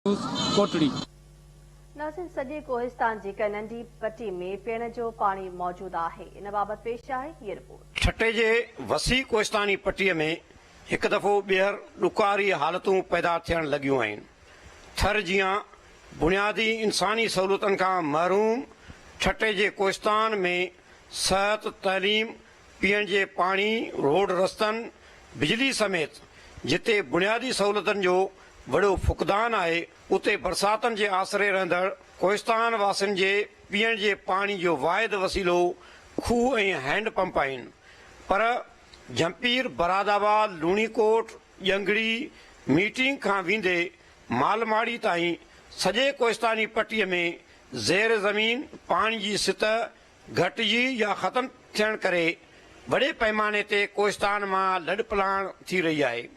कोटड़ी नाज़रीन सॼे कोहिस्तान जी हिक नंढी पट्टी में पीअण जो पाणी मौजूद आहे। इन बाबति पेश आहे ये रिपोर्ट। छटे जे वसी कोहिस्तानी पट्टीअ में हिकु दफ़ो ॿीहर ॾुकारी हालतूं पैदा थियण लॻियूं आहिनि। थर जियां बुनियादी इंसानी सहूलियतुनि खां महरूम छटे जे कोहिस्तान में सिहत, तइलीम, पीअण जे पाणी, रोड रस्तनि, बिजली समेत जिते बुनियादी सहूलियतुनि जो वॾो फुक़दान आहे, उते बरसातनि जे आसरे रहंदड़ कोहिस्तान वासियुनि जे पीअण जे पाणी जो वाहिद वसीलो खूह ऐं हैंड पंप आहिनि। पर जंपीर, बरादाबाद, लूणीकोट, ॼंगड़ी, मीटिंग खां वेंदे मालमाड़ी ताईं सॼे कोहिस्तानी पट्टीअ में ज़ेर ज़मीन पाणी जी सतह घटिजी या ख़तम थियण करे वॾे पैमाने ते कोहिस्तान मां लॾपलाण थी रही आहे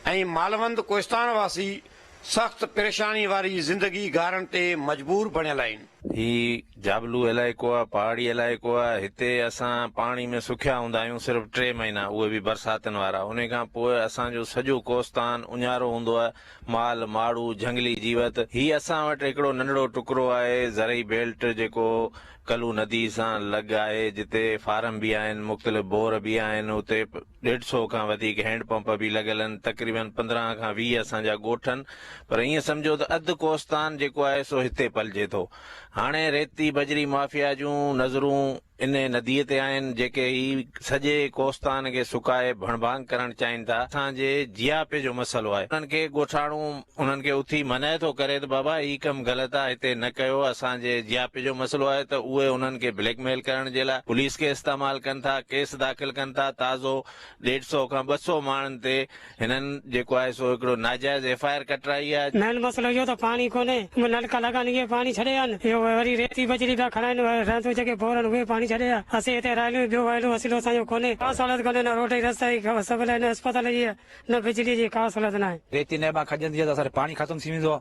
ऐं मालवंद कोहिस्तान वासी सख़्त परेशानी वारी ज़िंदगी गारण ते मजबूर बणियल आहिनि। ही जाबलू इलाइक़ो आहे, पहाड़ी इलाइक़ो आहे। हिते असां पाणी में सुखिया हूंदा आहियूं सिर्फ़ 3 महीना, उहे बि बरसातनि वारा। उन खां पोइ असांजो सॼो कोहिस्तान उञारो हूंदो आहे, माल माड़ू, झंगली जीवत। ही असां वटि हिकिड़ो नंढड़ो टुकड़ो आहे ज़रई बेल्ट जेको कलू नदी सां लॻ आहे, जिते फार्म बि आहिनि, मुख़्तलिफ़ बोर बि आहिनि। उते 150 खां वधीक हैंड पंप बि लॻल आहिनि। तक़रीबन 15 खां 20 असांजा ॻोठ आहिनि। पर ईअं सम्झो त अधु कोहिस्तान जेको आहे सो हिते पलिजे थो। हाणे रेती बजरी माफ़िया जूं नज़रूं इन नदीअ ते आहिनि, जेके ही सॼे कोहिस्तान खे सुकाए भणभांग करणु चाहिनि था। असांजे जियापे जो मसइलो आहे। उन्हनि खे ॻोठाणो उन्हनि खे उथी मनाए थो करे त बाबा ही कमु ग़लति आहे, हिते न कयो, असांजे जियापे जो मसइलो आहे। त उहे उन्हनि खे ब्लैकमेल करण जे लाइ पुलिस खे इस्तेमालु कनि था, केस दाख़िल कनि था। ताज़ो 150 खां 200 माण्हुनि ते हिननि जेको आहे सो हिकिड़ो नाजाइज़ FIR कटराई आहे। मेन मसइलो इहो त पाणी कोन्हे, नलका लॻाइनि, इहे पाणी छॾे आहिनि। इहो वरी रेती बजरी पिया खणाइनि, रहंदो जेके बोर आहिनि उहे पाणी छॾे आहे। असीं हिते रहियूं, ॿियो वहिलो वसीलो असांजो कोन्हे। का सहूलियत कोन्हे, न रोड जी रस्ते जी सवल, न अस्पताल जी, न बिजली जी का सहूलियत न आहे। रेती नेबा खजंदी आहे त असांजो पाणी ख़तम थी वेंदो आहे।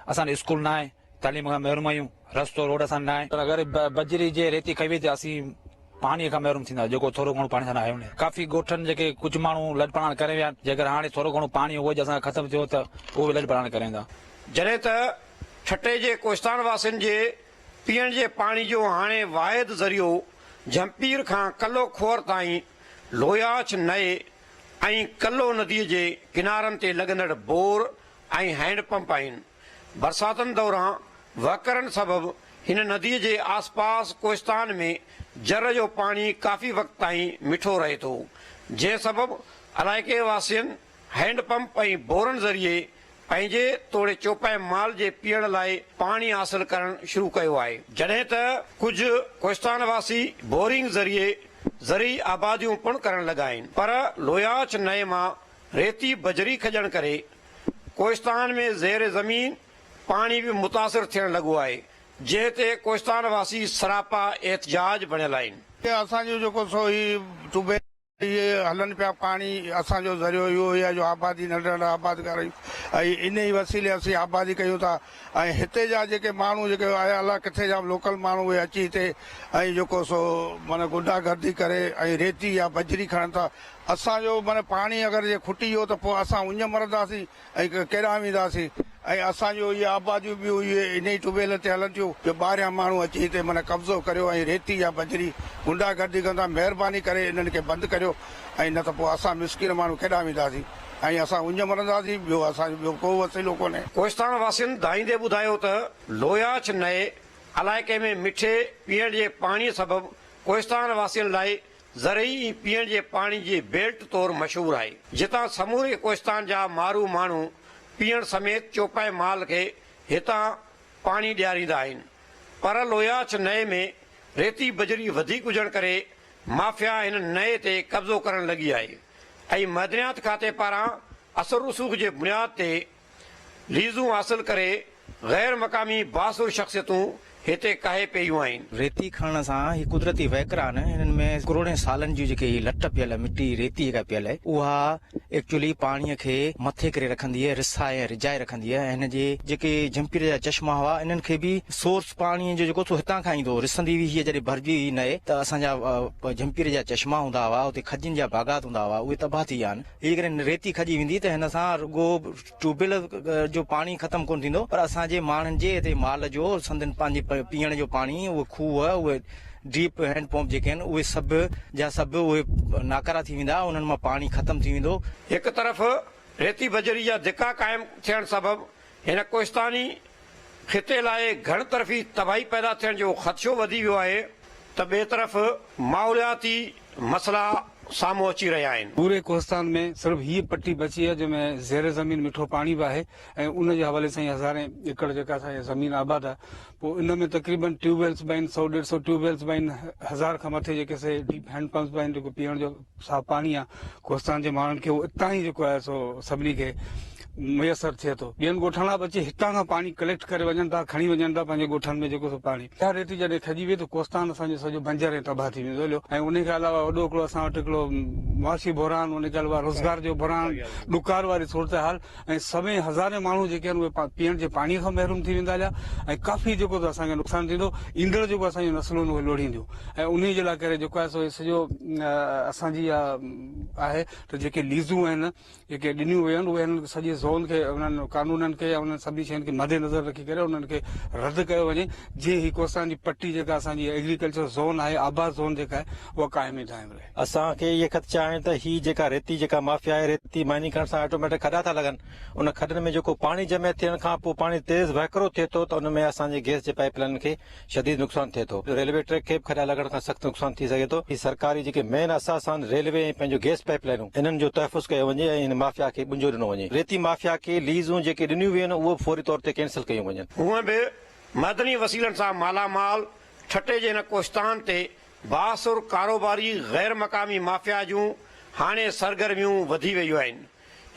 असांजो स्कूल न आहे, तालीम खां महरूम आहियूं, रस्तो रोड असां न आहे। पर अगरि बजरी जे रेती कई वई त असीं पाणीअ खां महरूम थींदा, जेको थोरो घणो पाणी सां आहे। काफ़ी ॻोठनि जेके कुझु माण्हू लॾपलाण करे विया आहिनि, जेकर हाणे थोरो घणो पाणी उहो असां ख़तम थियो त उहो बि लॾपलाण कनि था। जॾहिं त छटे जे कोहिस्तान वासियुनि जे पीअण जे पाणी जो हाणे वाहिद ज़रियो जंपीर खां कल्लो खोर ताईं लोयाछ नए ऐं कल्लो नदीअ जे किनारनि ते लॻंदड़ बोर ऐं हैंड पंप आहिनि। बरसातनि दौरान वहकरनि सबबि हिन नदीअ जे आसपास कोहिस्तान में जर जो पाणी काफ़ी वक़्त ताईं मिठो रहे थो, जंहिं सबबि इलाइक़े वासियुनि हैंड पंप ऐं बोरनि ज़रिए पंहिंजे तोड़े चौपाए माल जे पीअण लाइ पाणी हासिल करणु शुरू कयो आहे। जॾहिं त कुझु कोहिस्तान वासी बोरिंग ज़रिए ज़रई आबादियूं पिणु करण लॻा आहिनि। पर लोयाछ नए मां रेती बजरी खॼण करे कोहिस्तान में ज़ेर ज़मीन पाणी बि मुतासिर थियण लॻो आहे, जंहिं ते कोहिस्तान वासी सरापा एहतजाज बणियल आहिनि। असांजो जेको सो ही टूबे इहे हलनि पिया, पाणी असांजो ज़रियो इहो आहे जो आबादी नंढा आबाद कयूं ऐं इन ई वसीले असीं आबादी कयूं था। ऐं हिते जा जेके माण्हू जेके आया अलाए किथे जा लोकल माण्हू उहे अची हिते ऐं जेको सो माना गुंडागर्दी करे ऐं रेती या बजरी खणनि था। असांजो माना पाणी अगरि जे खुटी वियो त पोइ असां उञ मरंदासीं ऐं केॾांहुं वेंदासीं। ऐं असांजो इहे आबादियूं बि इहे इन ई टूबेल ते हलनि थियूं जो ॿाहिरियां माण्हू अची हिते माना कब्ज़ो करियो ऐं रेती या बजरी गुंडागर्दी कंदा। महिरबानी करे इन्हनि खे बंदि करियो, ऐं न त पोइ असां मिसकिन माण्हू केॾांहुं वेंदासीं ऐं असां उञ मरंदासीं। ॿियो असांजो ॿियो को वसीलो कोन्हे। कोहिस्तान वासियुनि दाईंदे ॿुधायो त लोयाछ नए इलाइक़े में मिठे पीअण जे पाणीअ सबबि कोहिस्तान वासियुनि लाइ ज़रई पीअण जे पाणी जी बेल्ट तौरु मशहूरु आहे, जितां समूरे कोहिस्तान जा मारू माण्हू पीअण समेत चौपाए माल खे हितां पाणी ॾियारींदा आहिनि। पर लोयाछ नए में रेती बजरी वधीक हुजण करे माफ़िया हिन नए ते कब्ज़ो करण लॻी आहे ऐं मदनियात खाते पारां असर रसूख़ जे बुनियाद ते लीज़ूं हासिल करे गैर मक़ामी बासुर शख़्सियतूं हिते कहे पियूं आहिनि। रेती खणण सां ही कुदरती वहकरा आहिनि, हिननि में करोड़े सालनि जी जेके ही लट पियल आहे, मिटी रेती जेका पियल आहे, उहा एक्चुअली पाणीअ खे मथे करे रखंदी आहे, रिसाए रिजाए रखंदी आहे। हिन जे जेके झंपीर जा चश्मा हुआ, इन्हनि खे बि सोर्स पाणीअ जो जेको हितां खां ईंदो, रिसंदी हुई हीअ जॾहिं भरिजी न आहे त असांजा झंपीर जा चश्मा हूंदा हुआ, उते खजिन जा बाग़ात हूंदा हुआ, उहे तबाह थी विया आहिनि। इन करे रेती खजी वेंदी त हिन सां रुगो ट्यूबवेल जो पाणी ख़तम कोन थींदो, पर असांजे माण्हुनि जे हिते माल जो संदन पंहिंजे पीअण जो पाणी, उहे खूह, उहे डीप हैंड पंप जेके आहिनि, उहे सभु जा सभु उहे नाकारा थी वेंदा, उन्हनि मां पाणी ख़तम थी वेंदो। हिकु तरफ़ रेती बजरी जा धिका क़ाइमु थियण सबबि हिन कोहिस्तानी ख़िते लाइ घण तरफ़ी तबाही पैदा थियण जो ख़दशो वधी वियो आहे, त ॿिए तरफ़ माहौलियाती मसला साम्हूं अची रहिया आहिनि। पूरे कोहिस्तान में सिर्फ हीअ पट्टी बची आहे जंहिंमें ज़ेर ज़मीन मिठो पाणी बि आहे ऐं उन जे हवाले सां हज़ारे एकड़ जेका असांजी ज़मीन आबाद आहे। पोइ इन में तक़रीबन ट्यूबवेल्स बि आहिनि, 100-150 ट्यूबवेल्स बि आहिनि, 1000 खां मथे जेके से डीप हैंड पंप्स बि आहिनि, जेको पीअण जो साफ़ पाणी आहे कोहिस्तान जे माण्हुनि खे उहो हितां ई जेको आहे सो सभिनी खे मुयसर थिए थो। ॿियनि ॻोठनि बि अची हितां खां पाणी कलेक्ट करे वञनि था, खणी वञनि था पंहिंजे ॻोठनि में जेको सो पाणी। इहा रेती जॾहिं खजी वई त कोहिस्तान असांजो सॼो बंजर ऐं तबाह थी वेंदो हलियो। ऐं उन खां अलावा वॾो हिकिड़ो असां वटि हिकिड़ो मुआशी बहरान, उन खां अलावा रोज़गार जो बहरान, ॾुकार वारी सूरत हाल, ऐं सभई हज़ारे माण्हू जेके आहिनि उहे पीअण जे पाणीअ खां महरूम थी वेंदा हलिया ऐं काफ़ी जेको असांखे नुक़सानु थींदो, ईंदड़ जेको असांजूं नसलूं उहे लोड़ींदियूं। ऐं उन जे लाइ करे जेको आहे सो सॼो असांजी आहे त जेके लीज़ूं आहिनि, जेके ॾिनियूं वियूं आहिनि, उहे हिननि सॼे ज़ोन खे, उन्हनि कानूननि खे या उन्हनि सभिनी शयुनि खे मद्देनज़र रखी करे उन्हनि खे रद्द कयो वञे, जीअं ही कोहिस्तान जी पट्टी जेका असांजी एग्रीकल्चर ज़ोन आहे, आबाद ज़ोन जेका आहे, उहा क़ाइमु क़ाइमु रहे। असांखे इहे ख़दशा आहिनि त ही जेका रेती जेका माफ़िया आहे, रेती माइनिंग करण सां ऑटोमेटिक खॾा था लॻनि, उन खॾनि में जेको पाणी जमे थियण खां पोइ पाणी तेज़ वहकिरो थिए थो त उन में असांजे गैस जे पाइपलाइन खे शदीद नुक़सानु थिए थो। रेलवे ट्रैक खे बि खॾा लॻण खां सख़्तु नुक़सानु थी सघे थो। ही सरकारी जेके मेन असास आहिनि, रेलवे ऐं पंहिंजो गैस पाइपलाइनूं, इन्हनि जो तहफ़ुज़ कयो वञे ऐं इन माफ़िया खे बुंजो ॾिनो वञे। रेती माफ़िया खे लीज़ूं जेके ॾिनियूं वियूं आहिनि उहो फौरी तौर ते कैंसिल कयूं वञनि। हूअं बि मदनी वसीलनि सां मालामाल ठटे जे हिन कोहिस्तान ते बासुर कारोबारी गैर मक़ामी माफ़िया जूं हाणे सरगर्मियूं वधी वयूं आहिनि।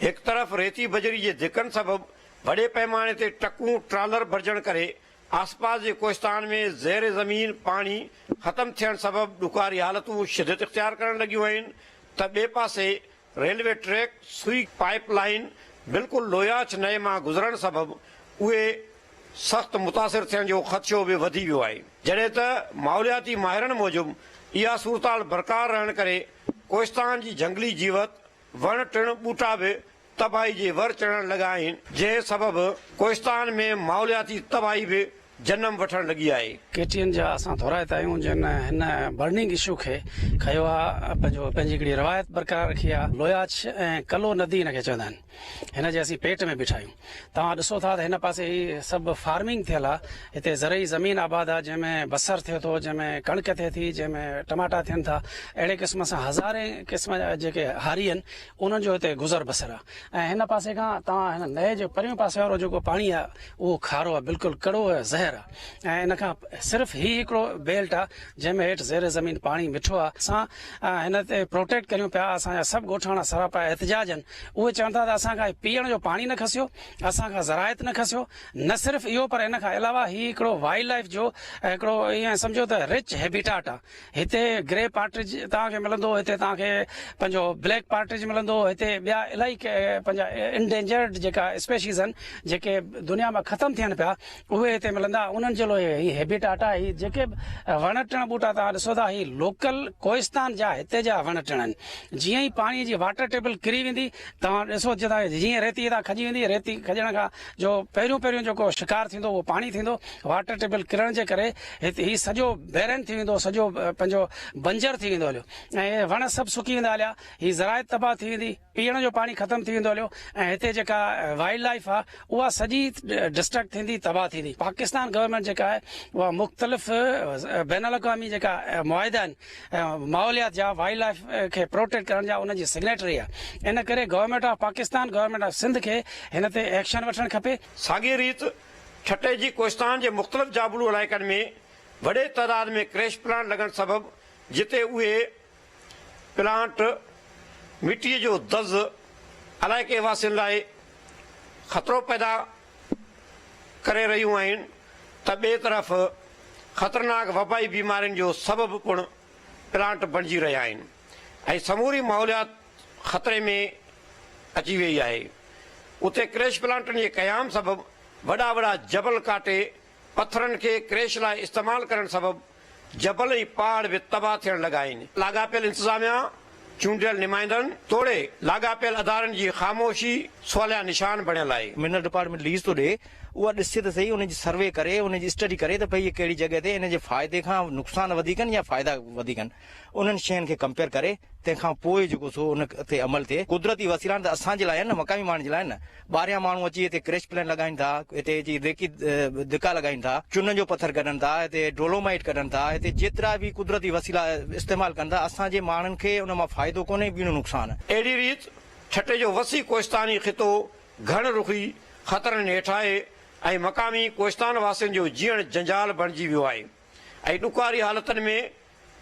हिकु तरफ़ रेती बजरी जे धिकनि सबबि वॾे पैमाने ते टकूं ट्रालर भरजण करे आसपास जे कोहिस्तान में ज़ेर ज़मीन पाणी ख़तम थियण सबबि ॾुकारी हालतूं शिदत इख्तियार करण लॻियूं आहिनि, त ॿिए पासे रेलवे ट्रैक, सुई पाइप लाइन बिल्कुलु लोयाच नए मां गुज़रण सबबि उहे सख़्तु मुतासिर थियण जो ख़दशो बि वधी वियो आहे। जॾहिं त माहौलियाती माहिरनि मूजिबि इहा सूरताल बरक़रार रहण करे कोहिस्तान जी जंगली जीवत, वण टिण ॿूटा बि तबाही जे वर चढ़ण लॻा आहिनि, जंहिं सबबि कोहिस्तान में माहौलियाती तबाही बि जनम वठण लॻी आहे। केटीएन जा असां दोहराइता आहियूं जिन हिन बर्निंग इशू खे खयो आहे, पंहिंजी हिकिड़ी रवायत बरक़रार रखी आहे। लोयाच ऐं कलो नदी हिनखे चवंदा आहिनि, हिन जे असीं पेट में बीठा आहियूं। तव्हां ॾिसो था त हिन पासे ही सभु फार्मिंग थियल आहे, हिते ज़रई ज़मीन आबाद आहे, जंहिंमें बसर थिए थो, जंहिंमें कणिक थिए थी, जंहिंमें टमाटा थियनि था। अहिड़े क़िस्म सां हज़ारे क़िस्म जा जेके हारी आहिनि उन्हनि जो हिते गुज़र बसर आहे। ऐं हिन पासे खां तव्हां हिन नए जो परियों पासे वारो जेको पाणी आहे उहो खारो आहे, बिल्कुलु कड़ो आहे, ज़हर आहे। ऐं इन खां सिर्फ़ु ही हिकिड़ो बेल्ट आहे जंहिंमें हेठि ज़ेर ज़मीन पाणी मिठो आहे। असां हिन ते प्रोटेक्ट करियूं पिया, असांजा सभु ॻोठाणा सरापा एहतिजाज आहिनि, उहे चवनि था त असांखां पीअण जो पाणी न खसियो, असांखां ज़राइत न खसियो। न सिर्फ़ु इहो पर इन खां अलावा ही हिकिड़ो वाइल्ड लाइफ जो हिकिड़ो ईअं सम्झो त रिच हैबिटाट आहे। हिते ग्रे पार्ट्रिज तव्हांखे मिलंदो, हिते तव्हांखे पंहिंजो ब्लैक पार्ट्रिज मिलंदो, हिते ॿिया इलाही पंहिंजा इंडेंजर्ड जेका स्पेशीज़ आहिनि जेके दुनिया में ख़तमु थियनि पिया, उहे हिते मिलंदा। उन्हनि जे लाइ ही हैबिटाट आहे। ही जेके वण टिण ॿूटा तव्हां ॾिसो था, ही लोकल कोहिस्तान जा हिते जा वण टिण आहिनि। जीअं ई पाणीअ जी वाटर टेबल किरी वेंदी, तव्हां ॾिसो जीअं रेती हितां खजी वेंदी, रेती खजण खां जो पहिरियों जेको शिकार थींदो उहो पाणी थींदो। वाटर टेबल किरण जे करे हिते ही सॼो बैरन थी वेंदो, सॼो पंहिंजो बंजर थी वेंदो हलियो, ऐं वण सभु सुकी वेंदा हलिया। ही ज़राइत तबाह थी वेंदी, पीअण जो पाणी ख़तमु थी वेंदो हलियो, ऐं हिते जेका वाइल्ड लाइफ आहे उहा सॼी डिस्ट्रक्ट थींदी, तबाह थींदी। पाकिस्तान गवर्नमेंट जेका आहे उहा मुख़्तलिफ़ बैन अल-अक़वामी जेका मुआहिदा आहिनि माहौलियात जा, वाइल्ड लाइफ खे प्रोटेक्ट करण जा, उनजी सिग्नेटरी आहे। इन करे government of Pakistan, government of Sindh खे हिन ते एक्शन वठणु खपे। साॻी रीति ठटे जी कोहिस्तान जे मुख़्तलिफ़ जाबलू इलाइक़नि में वॾे तइदाद में क्रैश प्लांट लॻण सबबि जिते उहे प्लांट मिटीअ जो दज़ इलाइक़े वासियुनि लाइ ख़तरो पैदा करे रहियूं आहिनि, त ॿिए तरफ़ ख़तरनाक वबाई बीमारियुनि जो सबबु पिणु प्लांट बणिजी रहिया आहिनि ऐं समूरी माहौलियात ख़तरे में अची वई आहे। उते क्रेश प्लांटनि जे क़याम सबबु वॾा वॾा जबल काटे पथरनि खे क्रेश लाइ इस्तेमालु करण सबबु जबल ऐं पहाड़ बि तबाह थियण लॻा आहिनि। लाॻापियल इंतिज़ामिया चूंडियल नुमाइंदनि तोड़े लाॻापियल अदारनि जी ख़ामोशी सवालिया निशान बणियल आहे। मिनरल डिपार्टमेंट लीज थो ॾे, उहा ॾिसे त सही, उनजी सर्वे करे, उनजी स्टडी करे त भई कहिड़ी जॻह ते इन जे फ़ाइदे खां नुक़सान वधीक आहिनि या फ़ाइदा वधीक आहिनि, उन्हनि शयुनि खे कंपेयर करे तंहिंखां पोइ जेको सो उन ते अमल थिए। कुदरती वसीला त असांजे लाइ आहिनि न, मक़ामी माण्हुनि जे लाइ न। ॿाहिरियां माण्हू अची हिते क्रेश प्लेन लॻाइनि था, हिते जी रेकी धिका लॻाइनि था, चुन जो पत्थर कढनि था, हिते डोलोमाइट कढनि था, हिते जेतिरा बि कुदरती वसीला इस्तेमालु कनि था, असांजे माण्हुनि खे उन मां फ़ाइदो कोन्हे, ॿीणो नुक़सान। अहिड़ी रीति छटे जो वसी कोहिस्तानी ख़ितो घण रुखी ख़तरनि हेठि आहे ऐं मक़ामी कोहिस्तान वासियुनि जो जीअण जंजाल बणिजी वियो आहे ऐं ॾुकारी हालतुनि में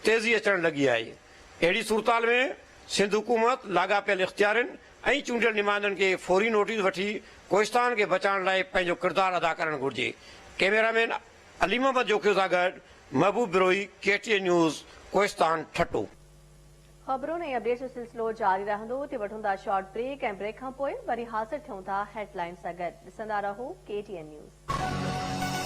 तेज़ी अचणु लॻी आहे। अहिड़ी सूरताल में सिंध हुकूमत लाॻापियल इख़्तियारनि ऐं चूंडियल नुमाइंदनि खे फौरी नोटिस वठी कोहिस्तान खे बचाइण लाइ पंहिंजो किरदारु अदा करणु घुरिजे। कैमरामैन अलीम अहमद जोखियो सां गॾु महबूब बिरोही, KTN न्यूज़, कोहिस्तान ठट्टो। ख़बरुनि ऐं अपडेट जो सिलसिलो जारी रहंदो। उते वठूं था शॉर्ट ब्रेक ऐं ब्रेक खां पोइ वरी हाज़िर थियूं था हेडलाइन सां गॾु। ॾिसंदा रहो KTN न्यूज़।